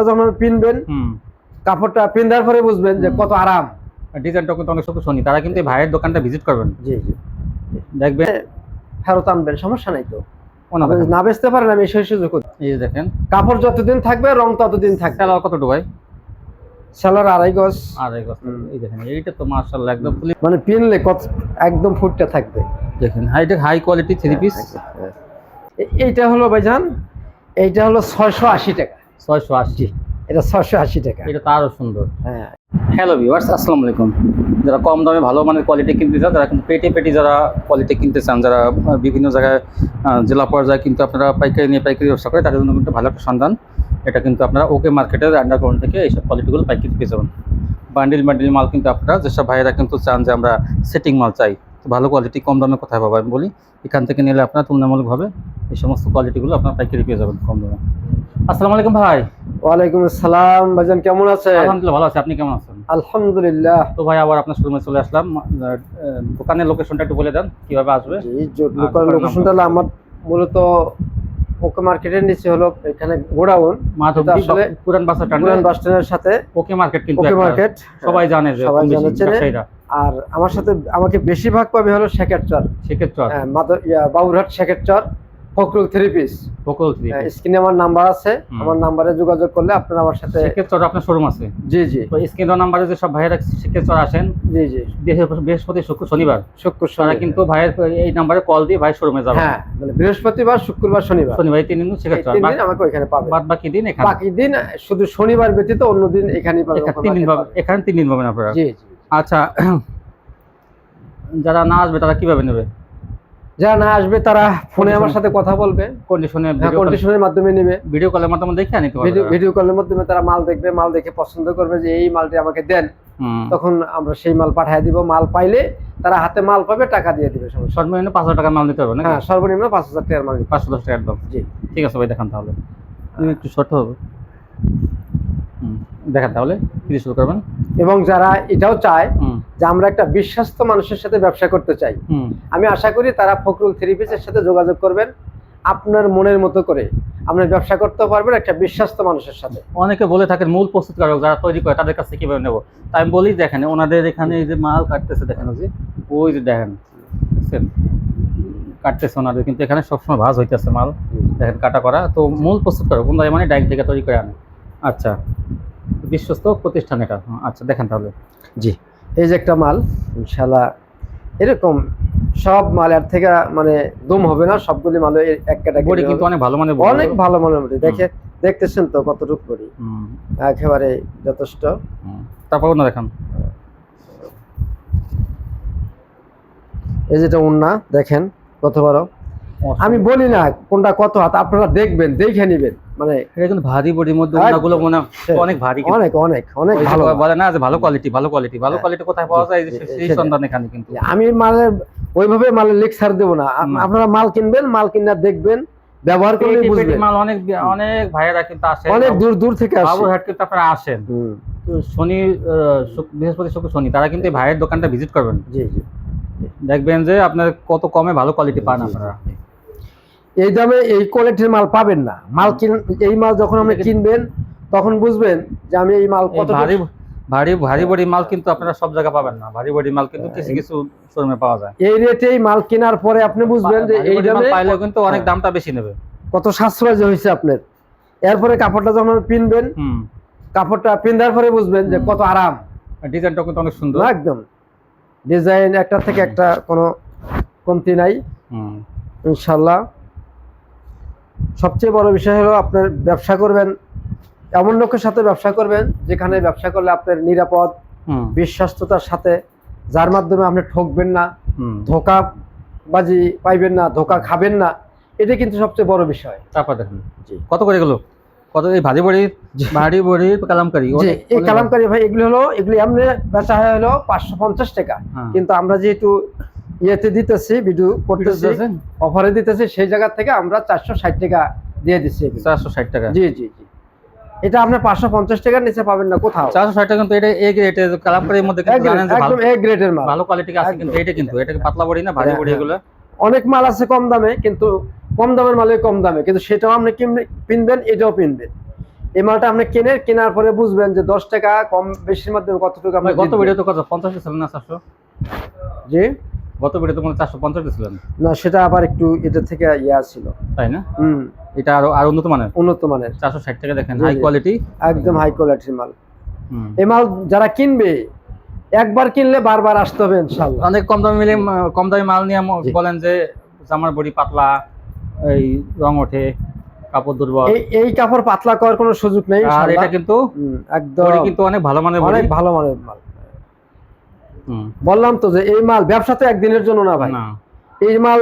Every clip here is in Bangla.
যখন পিনবেন কাপড়টা পিন্ধার পরে বুঝবেন যে কত আরাম। ডিজাইনটা কিন্তু অনেক শুনি, তারা কিন্তু এই ভাইয়ের দোকানটা ভিজিট করবেন। জি জি, দেখবেন ফেরত আনবেন, সমস্যা নাই তো। ওনা দেখেন, না বেচতে পারেন আমি সেই সুযোগ। এই যে দেখেন কাপড় যতদিন থাকবে রং ততদিন থাকবে। সেলার কতটুকু ভাই? সেলার 2.5 গজ। 2.5 গজ। এই দেখেন এইটা তো মাশাআল্লাহ একদম ফুলি, মানে পিনলে কত একদম ফুটটা থাকবে। দেখেন হাই কোয়ালিটি 3 পিস। এইটা হলো ভাইজান, এইটা হলো 680 টাকা। 680, এটা 680 টাকা। এটা তো আরো সুন্দর। হ্যাঁ, হ্যালো ভিউয়ার্স, আসসালামু আলাইকুম। যারা কম দামে ভালো মানের কোয়ালিটি কিনতে চান, যারা কিন্তু পেটি যারা কোয়ালিটি কিনতে চান, যারা বিভিন্ন জায়গায় জেলা পর্যায়ে কিন্তু আপনারা পাইকারি নিয়ে পাইকারি ব্যবসা করে, তাদের জন্য কিন্তু ভালো একটা সন্ধান। এটা কিন্তু আপনারা ওকে মার্কেটের আন্ডারগ্রাউন্ড থেকে এইসব কোয়ালিটিগুলো পাইকারি পেয়ে যাবেন। বান্ডিল মাল কিন্তু আপনারা যেসব ভাইয়েরা কিন্তু চান যে আমরা সেটিং মাল চাই, তো ভালো কোয়ালিটি কম দামে কোথায় পাবো আমি বলি, এখান থেকে নিলে আপনারা তুলনামূলকভাবে এই সমস্ত কোয়ালিটিগুলো আপনারা পাইকারি পেয়ে যাবেন কম দামে। আসসালামু আলাইকুম ভাই। ওয়ালাইকুম আসসালাম ভাইজান, কেমন আছেন? আলহামদুলিল্লাহ ভালো আছি, আপনি কেমন আছেন? আলহামদুলিল্লাহ। তো ভাই আবার আপনার শোরুমে চলে আসলাম। দোকানের লোকেশনটা একটু বলে দেন, কিভাবে আসবে? লোকেশনটা হলো আমার মূলত ওকে মার্কেটের নিচে, হলো এখানে গোডাউন, আসলে পুরান বাস স্ট্যান্ডের সাথে ওকে মার্কেট, কিন্তু ওকে মার্কেট সবাই জানে যে সবাই জানে। আর আমার সাথে আমাকে বেশিরভাগ পাবে হলো শেখের চর, বাবুরহাট শেখের চর, ফখরুল 3 পিস। স্ক্রিনে আমার নাম্বার আছে, আমার নাম্বারে যোগাযোগ করলে আপনারা আমার সাথে। শেখের চর আপনার শোরুম আছে? জি জি। তো স্ক্রিনের নাম্বারে যে সব ভাইয়েরা শেখের চর আসেন, জি জি, বৃহস্পতি শুক্র শনিবার কিন্তু ভাইয়ের এই নাম্বারে কল দিয়ে ভাই শোরুমে যাবেন। হ্যাঁ, মানে বৃহস্পতিবার শুক্রবার শনিবার 3 দিন শেখের চর, আমাকে ওইখানে পাবেন। বাদ বাকি দিন এখানে, বাকি দিন শুধু শনিবার ব্যতীত অন্য দিন এখানেই পাবেন। 3 দিন পাবেন, এখানে 3 দিন পাবেন আপনারা। জি জি। আচ্ছা, যারা না আসবে তারা কিভাবে নেবে? যারা না আসবে তারা ফোনে আমার সাথে কথা বলবে, কন্ডিশনের মাধ্যমে নেবে। ভিডিও কলের মাধ্যমে দেখে নিতে পারবে। ভিডিও কলের মাধ্যমে তারা মাল দেখবে, মাল দেখে পছন্দ করবে যে এই মালটি আমাকে দেন, তখন আমরা সেই মাল পাঠিয়ে দিব। মাল পাইলে তারা হাতে মাল পাবে, টাকা দিয়ে দিবে। সর্বনিম্ন 5,000 টাকার মাল নিতে হবে না? হ্যাঁ, সর্বনিম্ন 5,000 টাকার মাল, 510 টাকা একদম। জি ঠিক আছে ভাই, দেখান তাহলে একটু শর্ট হবে। দেখান তাহলে কি শুরু করবেন। এবং যারা এটাও চায় যে আমরা একটা বিশ্বস্ত মানুষের সাথে ব্যবসা করতে চাই, আমি আশা করি তারা ফখরুল 3 পিসের সাথে যোগাযোগ করবেন। আপনার মনের মতো করে আপনি ব্যবসা করতে পারবেন একটা বিশ্বস্ত মানুষের সাথে। অনেকে বলে থাকেন মূল প্রস্তুতকারক যারা তৈরি করে তাদের কাছে কিভাবে নেব, তাই আমি বলি দেখেন ওনাদের এখানে এই যে মাল কাটতেছে, দেখেন ওই যে দেখেন কাটতেছে ওনাদের, কিন্তু এখানে সবসময় ভাঁজ হইতেছে মাল, দেখেন কাটা করা। তো মূল প্রস্তুতকারক কোন মানে ডাইরেক্ট থেকে তৈরি করে আনে। আচ্ছা, বিশ্বস্ত প্রতিষ্ঠান এটা। আচ্ছা দেখেন তাহলে। জি, এই যে একটা মাল, ইনশাআল্লাহ এরকম সব মালের থেকে মানে দম হবে না, সবগুলি মাল এক ক্যাটাগরি, কিন্তু অনেক ভালো মানের, অনেক ভালো মানের বডি। দেখতেছেন তো কতটুকু বডি, একেবারে যথেষ্ট। তারপর না দেখান, এই যেটা ওন্না দেখেন কত বড়। আমি বলি না কোনটা কত হাত, আপনারা দেখবেন, দেখে নেবেন। মানে এটা কিন্তু ভারী বডির মধ্যে ওন্নাগুলো মনে অনেক ভারী, অনেক অনেক অনেক ভালো। বলে না যে ভালো কোয়ালিটি কোথায় পাওয়া যায়, সেই সন্ধান এখানে। কিন্তু আমি মালের ওইভাবে মালের লেকচার দেব না, আপনারা মাল কিনবেন, মাল কিনা দেখবেন, ব্যবহার করলে বুঝবেন। মাল অনেক ভাইয়েরা কিন্তু আসে, অনেক দূর থেকে আসে। বাবুরহাট কিন্তু আপনারা আসেন শনি, বৃহস্পতি শুক্র শনি, তারা কিন্তু এই ভাইয়ের দোকানটা ভিজিট করবেন। জি জি, দেখবেন যে আপনার কত কমে ভালো কোয়ালিটি পান আপনারা। এই দামে এই কোয়ালিটির মাল পাবেন না। এই মাল যখন আপনি কিনবেন তখন বুঝবেন যে আমি এই মাল কত ভারী বডি মাল কিন্তু আপনারা সব জায়গায় পাবেন না। ভারী বডি মাল কিন্তু কিছু শোরুমে পাওয়া যায়। এই রেটেই মাল কেনার পরে আপনি বুঝবেন যে এই দামে পাইলেও কিন্তু অনেক দামটা বেশি নেবে। কত সাশ্রয় যে হয়েছে আপনার। এরপরে কাপড়টা যখন পিনবেন, কাপড়টা পিন্ধার পরে বুঝবেন যে কত আরাম। ডিজাইনটা কিন্তু অনেক সুন্দর, একদম ডিজাইন একটা থেকে একটা কোনো কমতি নাই ইনশাআল্লাহ। সবচেয়ে বড় বিষয় হলো আপনার ব্যবসা করবেন এমন লোকের সাথে ব্যবসা করবেন যেখানে ব্যবসা করলে আপনার নিরাপদ, বিশ্বস্ততার সাথে, যার মাধ্যমে আপনি ঠকবেন না, ধোঁকাবাজি পাইবেন না, ধোঁকা খাবেন না। এটা কিন্তু সবচেয়ে বড় বিষয়। তারপর দেখুন কত করে এগুলো, কত এই ভারী বড়ি কালামকারী। এই কালামকারী ভাই এগুলি এমনি বেচা হয় হলো 550 টাকা, কিন্তু আমরা যেহেতু ইয়েতে দিতেছি, ভিডিও করতেছি, অফারে দিতেছি, সেই জায়গা থেকে আমরা 460 টাকা দিয়ে দিচ্ছি। 460 টাকা? জি জি জি। এটা আপনি 550 টাকার নিচে পাবেন না কোথাও। 460 টাকা কিন্তু এটা এ গ্রেডের কালামকারীর মধ্যে, কিন্তু জানেন যে একদম এ গ্রেডের মাল, ভালো কোয়ালিটি আছে। কিন্তু এটা পাতলা বড়ি না, ভারী বড়ি এগুলো। অনেক মাল আছে কম দামে, কিন্তু কম দামের মালে কম দামে, কিন্তু সেটাও আপনি কিনবেন, এটাও কিনবেন। এই মালটা আপনি কেনার পরে বুঝবেন যে 10 টাকা কম বেশির মাধ্যমে কতটুকু আপনি গত ভিডিও তো কত 50 ছিলেন না 400? জি গত ভিডিও তো মানে 450 ছিলেন। না, সেটা আবার একটু এটা থেকে ছিল, তাই না? হুম, এটা আরো উন্নত মানের। উন্নত মানের 460 টাকা দেখেন, জি, হাই জি। কোয়ালিটি, একদম হাই কোয়ালিটির মাল। হুম। এই মাল যারা কিনবে একবার কিনলে বারবার আসতে হবে ইনশাআল্লাহ। অনেক কম দামি মাল নিয়ে জি। বলেন যে জামার বডি পাতলা, এই রং ওঠে, কাপড় দুর্বল। এই কাপড় পাতলা করার কোনো সুযোগ নেই আর ইনশাআল্লাহ। এটা কিন্তু একদম বডি কিন্তু অনেক ভালো মানের বডি। অনেক ভালো মানের মাল। হুম। বললাম তো যে এই মাল ব্যবসা তো একদিনের জন্য না ভাই। না। এই মাল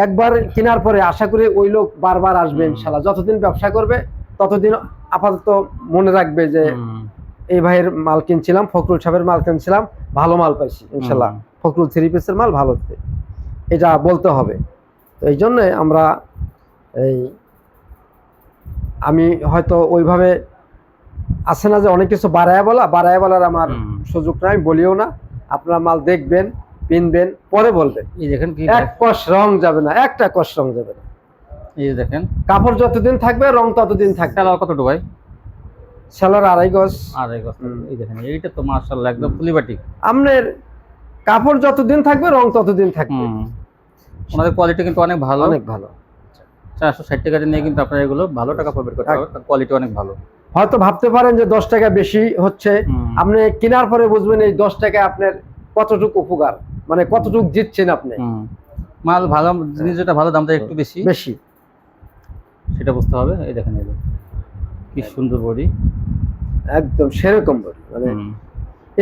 একবার কেনার পরে আশা করি ওই লোক বারবার আসবে ইনশাআল্লাহ। যতদিন ব্যবসা করবে ততদিন আপাতত মনে রাখবে যে এই ভাইয়ের মাল কিনছিলাম, ফখরুল সাহেবের মাল কিনছিলাম, ভালো মাল পাইছি ইনশাআল্লাহ। ফখরুল থ্রি পিসের মাল ভালো, এটা বলতে হবে। তো এই জন্য আমরা আমি হয়তো ওইভাবে আছে না যে অনেক কিছু বাড়ায় বলার আমার সুযোগ নাই, আমি বলিও না। আপনারা মাল দেখবেন, কিনবেন, পরে বলবেন। এই দেখেন কি এক কষ রং যাবে না, একটা কষ রং যাবে না। এই দেখেন কাপড় যতদিন থাকবে রং ততদিন থাকবে। সেলার কতটুকু ভাই? সেলার 2.5 গজ। 2.5 গজ। এই দেখেন এইটা তো মাশাআল্লাহ একদম ফুলিবাটি। আপনার কাপড় যতদিন থাকবে রং ততদিন থাকবে। ওনাদের কোয়ালিটি কিন্তু অনেক ভালো, অনেক ভালো। 460 টাকা দিয়ে কিন্তু আপনারা এগুলো ভালো টাকা প্রফিট করতে পারবেন, কোয়ালিটি অনেক ভালো। হয়তো ভাবতে পারেন যে 10 টাকা বেশি হচ্ছে, আপনি কেনার পরে বুঝবেন এই 10 টাকা আপনার কতটুকু উপকার, মানে কতটুকু জিতছেন আপনি। মাল ভালো জিনিস যেটা ভালো দামটা একটু বেশি সেটা বুঝতে হবে। এই দেখেন কি সুন্দর বডি, একদম সেরকম বডি। মানে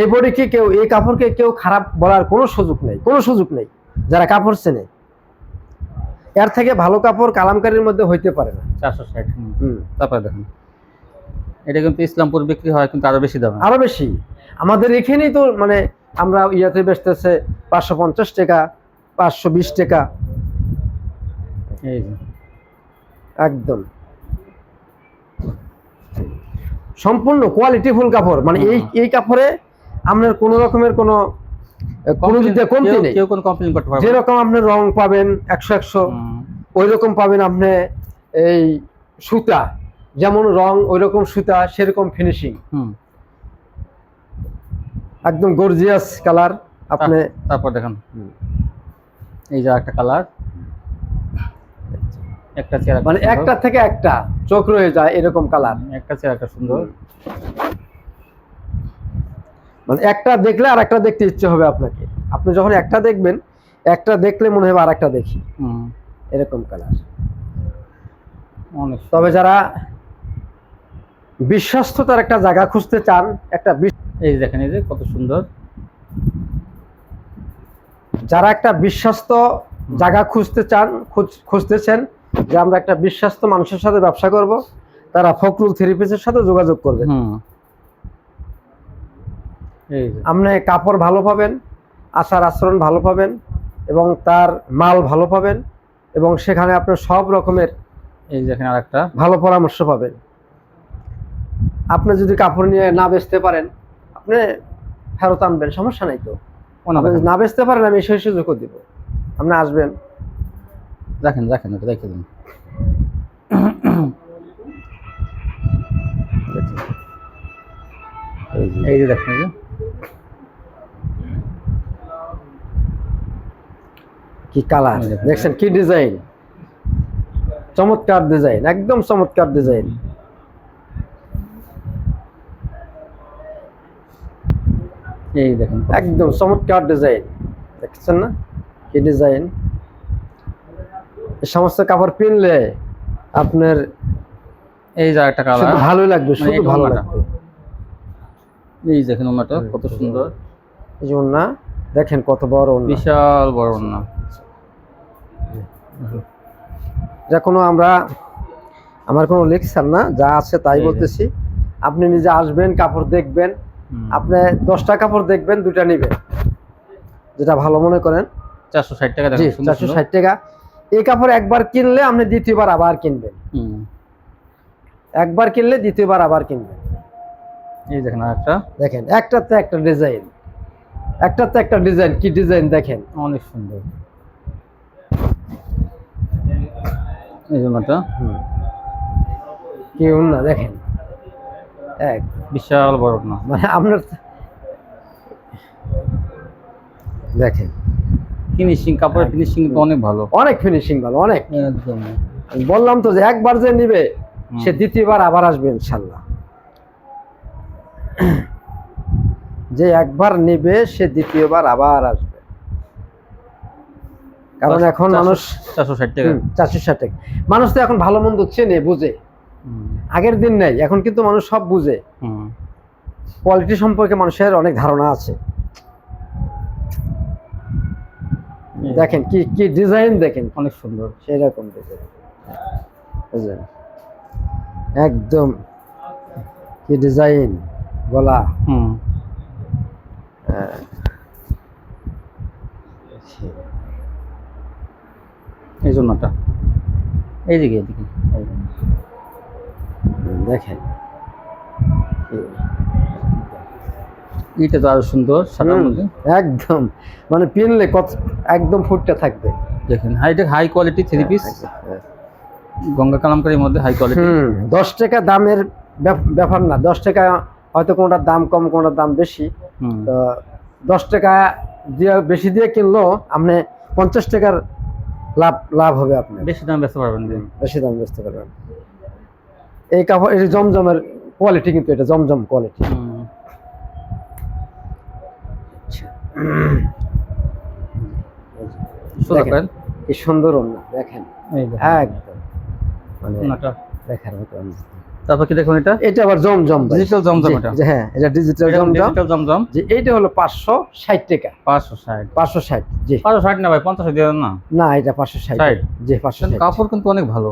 এই বডিকে কেউ, এই কাপড়কে কেউ খারাপ বলার কোনো সুযোগ নেই যারা কাপড় চেনে। এর থেকে ভালো কাপড় কালামকারীর মধ্যে হইতে পারে না। 460। তারপরে দেখেন এটা কিন্তু ইসলামপুর বিক্রি হয় কিন্তু আরো বেশি দামে, আরো বেশি। আমাদের এখানেই তো মানে আমরা ইয়াতে বেচতেছে 550 টাকা, 520 টাকা। এই যে একদম সম্পূর্ণ কোয়ালিটি ফুল কাপড়। মানে এই কাপড়ে আপনার কোনো রকমের কোনো দিক দিয়ে কমতি নেই। কেউ কোনো কমপ্লেইন করতে পারবে না। যেরকম আপনি রং পাবেন 100 ওই রকম পাবেন আপনি। এই সুতা যেমন রং, ওই রকম সুতা, সেরকম ফিনিশিং, একদম গর্জিয়াস কালার আপনি। তারপর দেখেন এই যে একটা কালার, একটা চেয়ার, মানে একটা থেকে একটা চোখ রয়ে যায় এরকম কালার। একটা চেয়ার একটা সুন্দর, মানে একটা দেখলে আর একটা দেখতে ইচ্ছে হবে আপনাকে। আপনি যখন একটা দেখবেন, একটা দেখলে মনে হবে আর একটা দেখি, এরকম কালার। তবে যারা বিশ্বস্ততার একটা জায়গা খুঁজতে চান, এই যে দেখেন এই যে কত সুন্দর, যারা একটা বিশ্বস্ত জায়গা খুঁজতেছেন যে আমরা একটা বিশ্বস্ত মানুষের সাথে ব্যবসা করব, তারা ফখরুল থ্রি পিসের সাথে যোগাযোগ করবেন। আপনি কাপড় ভালো পাবেন, আচার আচরণ ভালো পাবেন, এবং তার মাল ভালো পাবেন, এবং সেখানে আপনার সব রকমের এই দেখেন আরেকটা ভালো পরামর্শ পাবেন। আপনি যদি কাপড় নিয়ে না বেচতে পারেন, আপনি ফেরত আনবেন, সমস্যা নাই তো। না বেচতে পারেন, আমি সেই সুযোগ দিব, আপনি আসবেন। দেখেন এটা দেখে দিন। এই যে দেখেন কি কালার দেখছেন, কি ডিজাইন, চমৎকার ডিজাইন, একদম চমৎকার ডিজাইন। এই দেখেন একদম চমৎকার ডিজাইন, দেখছেন না কি ডিজাইন। এই সমস্ত কাপড় কিনলে আপনার এই যে একটা কালার ভালোই লাগবে, শুধু ভালো লাগবে। এই দেখেন ওনাটা কত সুন্দর, এই যে ওনা দেখেন কত বড় ওনা, বিশাল বড় ওনা। যা আমার কোনো লেকচার না, যা আছে তাই বলতেছি। আপনি নিজে আসবেন, কাপড় দেখবেন, আপনি 10টা কাপড় দেখবেন, 2টা নেবেন, যেটা ভালো মনে করেন। 460 টাকা। জি, 460 টাকা। এই কাপড় একবার কিনলে আপনি দ্বিতীয়বার আবার কিনবেন, একবার কিনলে দ্বিতীয়বার আবার কিনবেন। এই দেখেন দেখেন একটাতে একটা ডিজাইন, কি ডিজাইন দেখেন, অনেক সুন্দর। এই জন্যটা কি না দেখেন, এক বিশাল বড় না, মানে আপনার দেখেন ফিনিশিং, কাপড়ের ফিনিশিং তো অনেক ভালো, অনেক ফিনিশিং ভালো, অনেক। একদম। আমি বললাম তো যে একবার যে নিবে সে দ্বিতীয়বার আবার আসবে ইনশাল্লাহ। যে একবার নিবে সে দ্বিতীয়বার আবার আসবে, কারণ এখন মানুষ 460 টাকা। 460 টাকা। মানুষ তো এখন ভালো মন্দ চেনে বুঝে, আগের দিন নেই, এখন কিন্তু মানুষ সব বুঝে। কোয়ালিটি সম্পর্কে মানুষের অনেক ধারণা আছে। দেখেন কি কি ডিজাইন, দেখেন অনেক সুন্দর, সেরকম ডিজাইন, বুঝলেন? একদম কি ডিজাইন গলা। এই জন্যটা এইদিকে এদিকে দেখেন এটা তো আরো সুন্দর, সাদার মধ্যে একদম মানে পিনলে কত একদম ফুটটা থাকবে। দেখেন হাই কোয়ালিটি 3 পিস গঙ্গা কালামকারীর মধ্যে হাই কোয়ালিটি। 10 টাকা দামের ব্যাপার না, 10 টাকা হয়তো কোনটার দাম কম কোনটার দাম বেশি, তো 10 টাকা দিয়ে বেশি দিয়ে কিনলো আপনি 50 টাকার লাভ হবে, আপনি বেশি দাম বেচতে পারবেন, বেশি দাম বেচতে পারবেন। এই কাপড়, এই জমজমের কোয়ালিটি, কিন্তু এটা জমজম কোয়ালিটি। কি সুন্দর ওড়না, দেখেন একদম মানে দেখার মতো। তারপর কি দেখুন, এটা আবার জমজম, ডিজিটাল জমজম। এটা হ্যাঁ, এটা ডিজিটাল জমজম। যে এইটা হলো 560 টাকা। 560 জি, 560 না ভাই, 50 দিয়ে দেন না। না, এটা 560 জি, 560। কাপড় কিন্তু অনেক ভালো,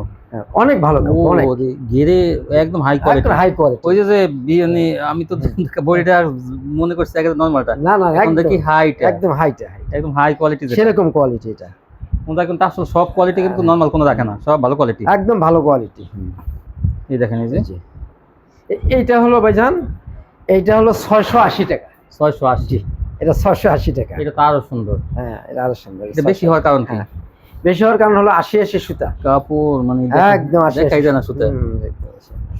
অনেক ভালো কাপড়, অনেক ঘিরে একদম হাই কোয়ালিটি, হাই কোয়ালিটি। ওই যে আমি তো বডিটা মনে করছি একদম নরমালটা, না না, এখন দেখি হাইট, একদম হাইটা, একদম হাই কোয়ালিটি, সেরকম কোয়ালিটি। এটা ওটা কিন্তু আসলে সব কোয়ালিটি কিন্তু নরমাল কোনো রাখে না, সব ভালো কোয়ালিটি, একদম ভালো কোয়ালিটি। এই দেখেন, এই যে এইটা হলো ভাইজান, এইটা হলো 680 টাকা। 680, এটা 680 টাকা। এটা তো আরো সুন্দর। হ্যাঁ, এটা আরো সুন্দর। এটা বেশি হওয়ার কারণ কি? বেশি হওয়ার কারণ হলো 80 সুতা কাপড়, মানে একদম 80 দেখাই যায় না,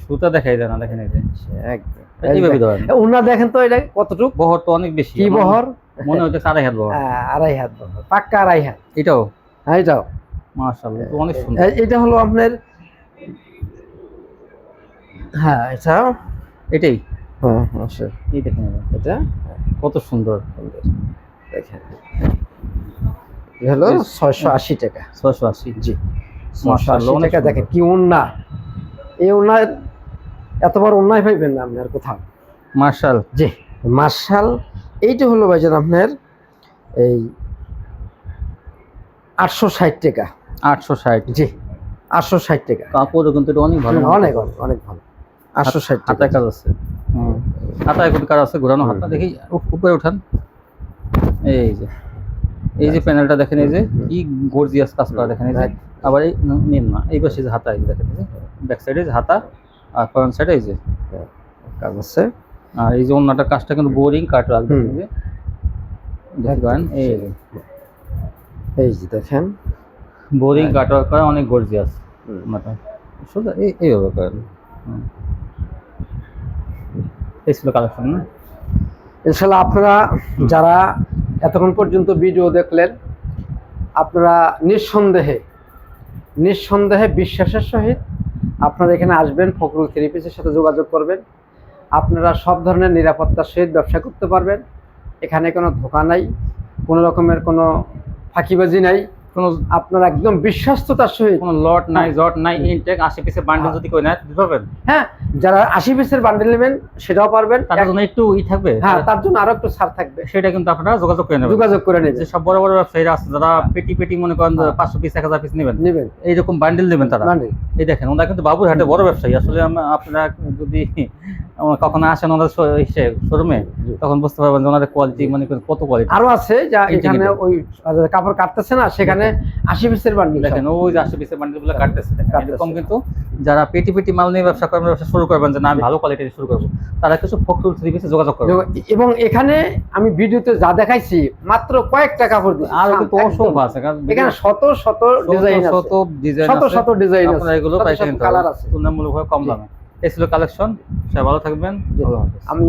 সুতা দেখাই যায় না। দেখেন এই যে একদম এইভাবে ধরেন, ওনা দেখেন তো এটা কতটুকু বহর তো অনেক বেশি, কি বহর মনে হচ্ছে 2.5 হাত বহর। 2.5 হাত বহর, পাক্কা 2.5 হাত। এটাও হ্যাঁ, এটাও মাশাআল্লাহ তো অনেক সুন্দর। এটা হলো আপনার, হ্যাঁ এটাও এটাই, হ্যাঁ আচ্ছা, এই দেখেন এটা কত সুন্দর, দেখেন এটা হলো 680 টাকা। 680 জি, মাশাআল্লাহ 680 টাকা। দেখেন কি ওন্না, এই ওন্নার এত বড় ওন্নাই পাইবেন না আপনি আর কোথাও। মার্শাল, জি মার্শাল। এইটা হলো ভাইজান আপনার এই 860 টাকা। 860 জি, 860 টাকা। কাপড়ও কিন্তু এটা অনেক ভালো, অনেক অনেক ভালো। 860 টাকা। হাতায় কাজ আছে, হাতায় কোন কাজ আছে, ঘোরানো হাতা। দেখি উপরে উঠান, এই যে প্যানেলটা দেখেন, এই যে কি গর্জিয়াস কাজ করা, দেখেন এই যে। আবার এই নিন না, এই পাশে যে হাতা, এই দেখেন, এই যে ব্যাক সাইডে যে হাতা, আর ফ্রন্ট সাইডে এই যে কাজ আছে। আর এই যে অন্যটার কাজটা কিন্তু বোরিং কাট রাখবেন, এই যে দেখেন, এই যে দেখেন বোরিং কাট ওয়ার্ক করা, অনেক গর্জিয়াস ওন্নাটা। সোজা এইভাবে করেন। এই ছিল কালেকশন না। ইনশাআল্লাহ আপনারা যারা এতক্ষণ পর্যন্ত ভিডিও দেখলেন, আপনারা নিঃসন্দেহে বিশ্বাসের সহিত আপনারা এখানে আসবেন, ফখরুল থ্রি পিসের সাথে যোগাযোগ করবেন। আপনারা সব ধরনের নিরাপত্তার সহিত ব্যবসা করতে পারবেন। এখানে কোনো ধোঁকা নাই, কোনো রকমের কোনো ফাঁকিবাজি নাই, কোনো আপনার একদম বিশ্বস্ততার সহিত, কোনো লট নাই, জট নাই, ইনটেক 80 পিসের বান্ডেল যদি কই না দিতে পারবেন। হ্যাঁ, যারা 80 পিসের বান্ডেল নেবেন সেটাও পারবেন, তার জন্য একটু থাকবে। হ্যাঁ, তার জন্য আরো একটু ছাড় থাকবে, সেটা কিন্তু আপনারা যোগাযোগ করে নেবেন। যে সব বড় বড় ব্যবসায়ীরা আছে যারা পেটি মনে করেন 500 পিস 1000 পিস নেবেন, এইরকম বান্ডেল নেবেন তারা। এই দেখেন, ওরা কিন্তু বাবুরহাটে বড় ব্যবসায়ী। আসলে আপনারা যদি কখনো আসেন ওনাদের শোরুমে, তখন বুঝতে পারবেন যে ওনাদের কোয়ালিটি মানে কত কোয়ালিটি। আরো আছে যা এখানে ওই কাপড় কাটতেছে না, সেখানে 80 পিসের বান্ডেল দেখেন, ওই যে 80 পিসের বান্ডেলগুলো কাটতেছে। এরকম কিন্তু যারা পেটি মাল নিয়ে ব্যবসা শুরু করবেন, যে না আমি ভালো কোয়ালিটির শুরু করবো, তারা কিছু ফখরুল থ্রি পিসে যোগাযোগ করবে। এবং এখানে আমি ভিডিওতে যা দেখাইছি মাত্র কয়েকটা কাপড় দিই, আর কিন্তু অসংখ্য আছে, এখানে শত ডিজাইন আছে, শত ডিজাইন আছে, আপনারা এগুলো পাইকারি কালার আছে, তুলনামূলকভাবে কম দামে। এই ছিল কালেকশন। সবাই ভালো থাকবেন। জি। আল্লাহ হাফেজ। আমি